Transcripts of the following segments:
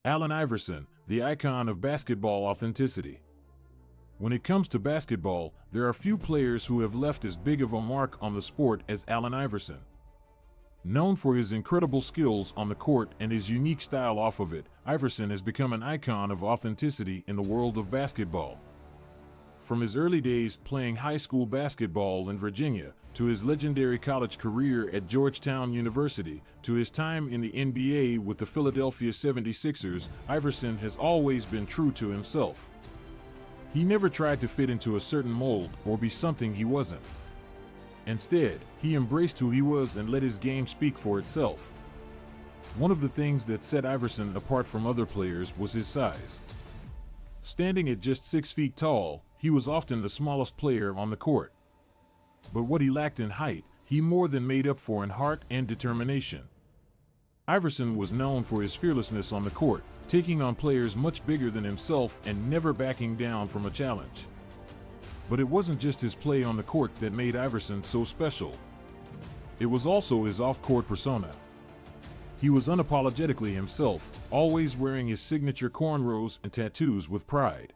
Allen Iverson, the icon of basketball authenticity. When it comes to basketball, there are few players who have left as big of a mark on the sport as Allen Iverson. Known for his incredible skills on the court and his unique style off of it, Iverson has become an icon of authenticity in the world of basketball. From his early days playing high school basketball in Virginia, to his legendary college career at Georgetown University, to his time in the NBA with the Philadelphia 76ers, Iverson has always been true to himself. He never tried to fit into a certain mold or be something he wasn't. Instead, he embraced who he was and let his game speak for itself. One of the things that set Iverson apart from other players was his size. Standing at just 6 feet tall, he was often the smallest player on the court. But what he lacked in height, he more than made up for in heart and determination. Iverson was known for his fearlessness on the court, taking on players much bigger than himself and never backing down from a challenge. But it wasn't just his play on the court that made Iverson so special. It was also his off-court persona. He was unapologetically himself, always wearing his signature cornrows and tattoos with pride.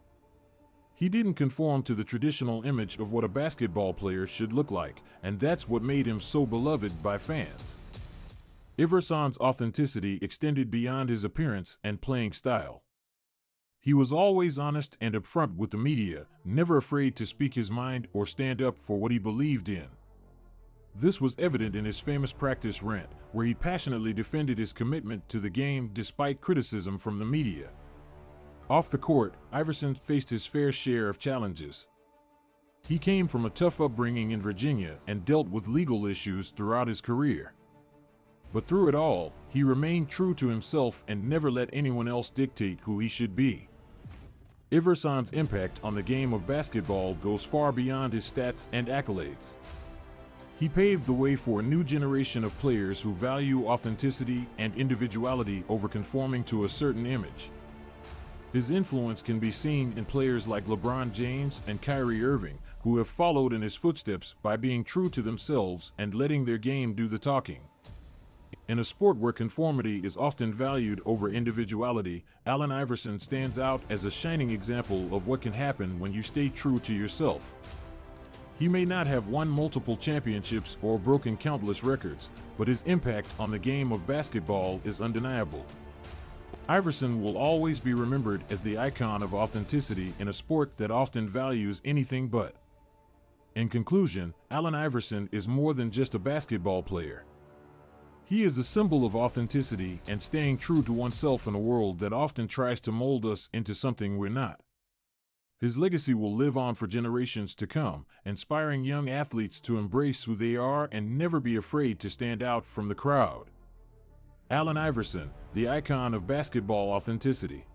He didn't conform to the traditional image of what a basketball player should look like, and that's what made him so beloved by fans. Iverson's authenticity extended beyond his appearance and playing style. He was always honest and upfront with the media, never afraid to speak his mind or stand up for what he believed in. This was evident in his famous practice rant, where he passionately defended his commitment to the game despite criticism from the media. Off the court, Iverson faced his fair share of challenges. He came from a tough upbringing in Virginia and dealt with legal issues throughout his career. But through it all, he remained true to himself and never let anyone else dictate who he should be. Iverson's impact on the game of basketball goes far beyond his stats and accolades. He paved the way for a new generation of players who value authenticity and individuality over conforming to a certain image. His influence can be seen in players like LeBron James and Kyrie Irving, who have followed in his footsteps by being true to themselves and letting their game do the talking. In a sport where conformity is often valued over individuality, Allen Iverson stands out as a shining example of what can happen when you stay true to yourself. He may not have won multiple championships or broken countless records, but his impact on the game of basketball is undeniable. Iverson will always be remembered as the icon of authenticity in a sport that often values anything but. In conclusion, Allen Iverson is more than just a basketball player. He is a symbol of authenticity and staying true to oneself in a world that often tries to mold us into something we're not. His legacy will live on for generations to come, inspiring young athletes to embrace who they are and never be afraid to stand out from the crowd. Allen Iverson, the icon of basketball authenticity.